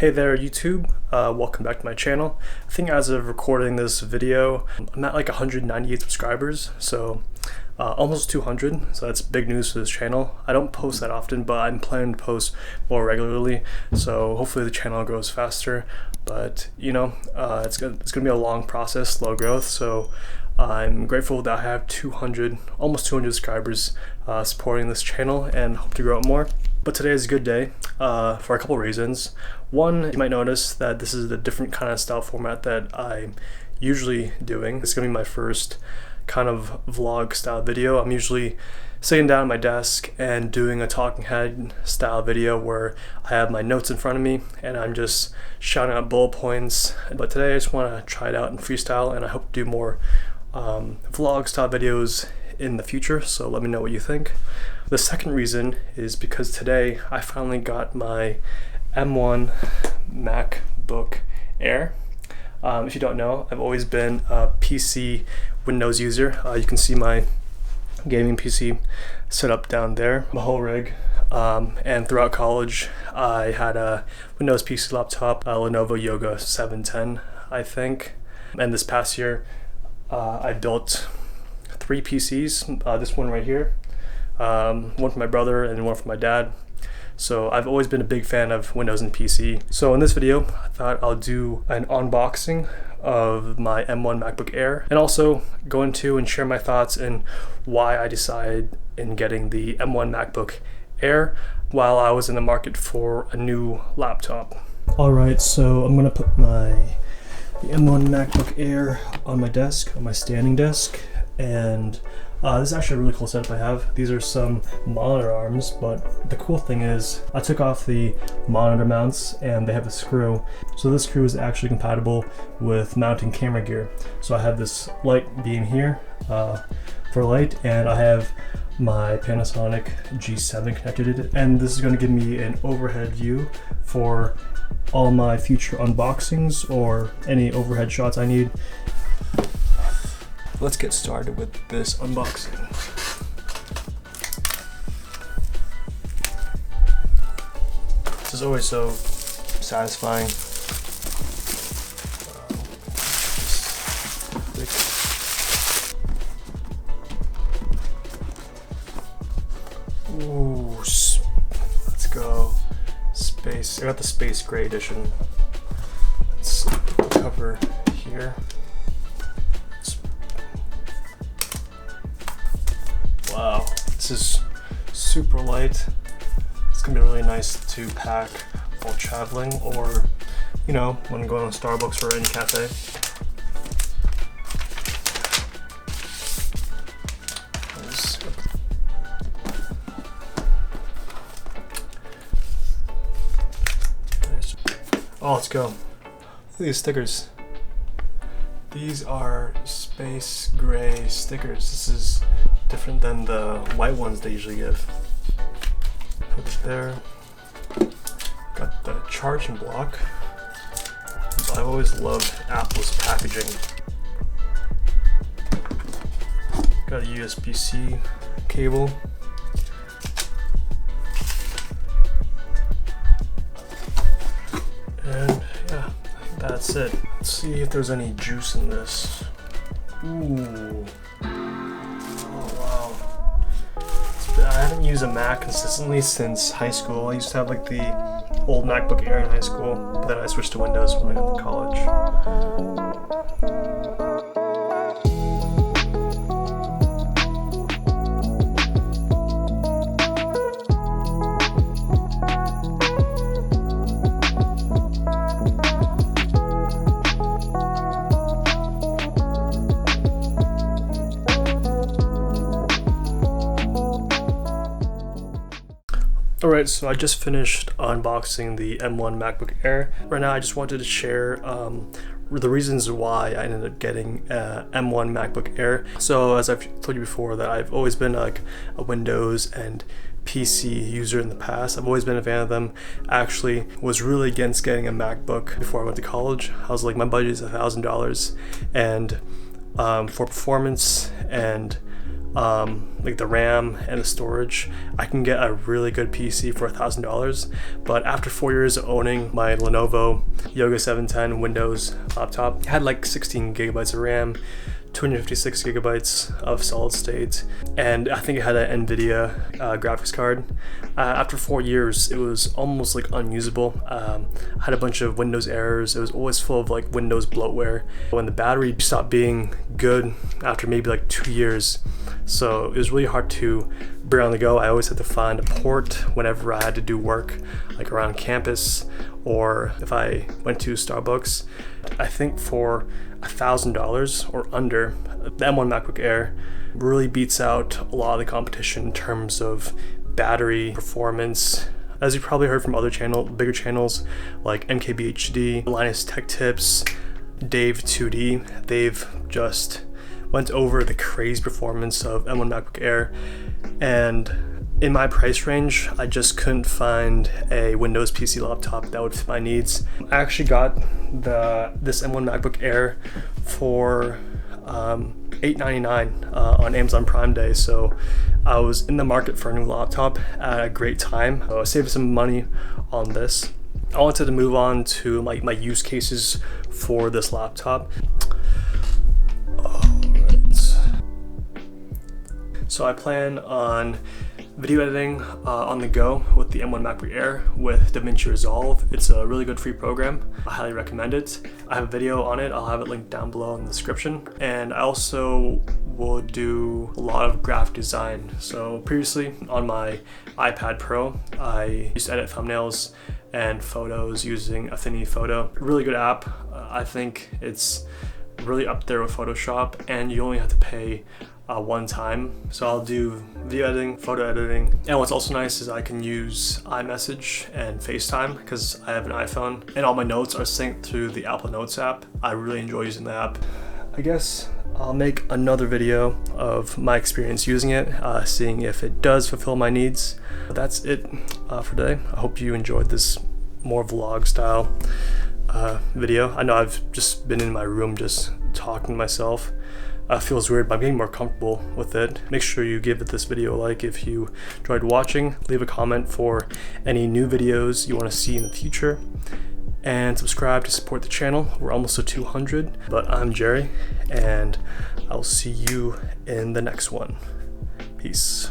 Hey there YouTube, welcome back to my channel. I think as of recording this video, I'm at like 198 subscribers, so almost 200, so that's big news for this channel. I don't post that often, but I'm planning to post more regularly, so hopefully the channel grows faster. But you know, it's gonna be a long process, slow growth, so I'm grateful that I have almost 200 subscribers supporting this channel and hope to grow it more. But today is a good day for a couple reasons. One, you might notice that this is a different kind of style format that I'm usually doing. It's gonna be my first kind of vlog style video. I'm usually sitting down at my desk and doing a talking head style video where I have my notes in front of me and I'm just shouting out bullet points. But today I just want to try it out in freestyle, and I hope to do more vlog style videos in the future, so let me know what you think. The second reason is because today I finally got my M1 MacBook Air. If you don't know, I've always been a PC Windows user. You can see my gaming PC set up down there, my whole rig. And throughout college, I had a Windows PC laptop, a Lenovo Yoga 710, I think. And this past year, I built 3 PCs, this one right here, one for my brother and one for my dad. So I've always been a big fan of Windows and PC. So in this video, I thought I'll do an unboxing of my M1 MacBook Air and also go into and share my thoughts and why I decided in getting the M1 MacBook Air while I was in the market for a new laptop. Alright, so I'm gonna put the M1 MacBook Air on my desk, on my standing desk, and this is actually a really cool setup I have. These are some monitor arms, but the cool thing is I took off the monitor mounts and they have a screw. So this screw is actually compatible with mounting camera gear. So I have this light beam here for light, and I have my Panasonic G7 connected to it, and this is going to give me an overhead view for all my future unboxings or any overhead shots I need. Let's get started with this unboxing. This is always so satisfying. Ooh, let's go. Space. I got the Space Gray edition. Let's cover here. Wow, this is super light. It's gonna be really nice to pack while traveling, or you know, when going to Starbucks or any cafe. Oh, let's go. Look at these stickers. These are Space Gray stickers. This is different than the white ones they usually give. Put it there. Got the charging block. I've always loved Apple's packaging. Got a USB-C cable. And yeah, I think that's it. Let's see if there's any juice in this. Ooh. I haven't used a Mac consistently since high school. I used to have like the old MacBook Air in high school, but then I switched to Windows when I got to college. Alright, so I just finished unboxing the M1 MacBook Air. Right now I just wanted to share the reasons why I ended up getting M1 MacBook Air. So as I've told you before, that I've always been like a Windows and PC user in the past. I've always been a fan of them. Actually was really against getting a MacBook before I went to college. I was like, my budget is $1,000, and for performance and like the RAM and the storage, I can get a really good PC for $1,000. But after 4 years of owning my Lenovo Yoga 710 Windows laptop, it had like 16 gigabytes of RAM, 256 gigabytes of solid state, and I think it had an NVIDIA graphics card. After 4 years, it was almost like unusable. I had a bunch of Windows errors. It was always full of like Windows bloatware. When the battery stopped being good after maybe like 2 years, so it was really hard to bring on the go. I always had to find a port whenever I had to do work, like around campus, or if I went to Starbucks. I think for $1,000 or under, the M1 MacBook Air really beats out a lot of the competition in terms of battery performance. As you probably heard from other bigger channels like MKBHD, Linus Tech Tips, Dave 2D, they've just went over the crazy performance of M1 MacBook Air, and in my price range, I just couldn't find a Windows PC laptop that would fit my needs. I actually got this M1 MacBook Air for $8.99 on Amazon Prime Day, so I was in the market for a new laptop at a great time. I saved some money on this. I wanted to move on to my use cases for this laptop. So I plan on video editing on the go with the M1 MacBook Air with DaVinci Resolve. It's a really good free program. I highly recommend it. I have a video on it. I'll have it linked down below in the description. And I also will do a lot of graphic design. So previously on my iPad Pro, I used to edit thumbnails and photos using Affinity Photo. Really good app. I think it's really up there with Photoshop, and you only have to pay one time. So I'll do video editing, photo editing, and what's also nice is I can use iMessage and FaceTime because I have an iPhone, and all my notes are synced through the Apple Notes app. I really enjoy using the app. I guess I'll make another video of my experience using it, seeing if it does fulfill my needs. But that's it for today. I hope you enjoyed this more vlog style video. I know I've just been in my room just talking to myself. Feels weird, but I'm getting more comfortable with it. Make sure you give this video a like if you enjoyed watching. Leave a comment for any new videos you want to see in the future, and subscribe to support the channel. We're almost to 200, but I'm Jerry, and I'll see you in the next one. Peace.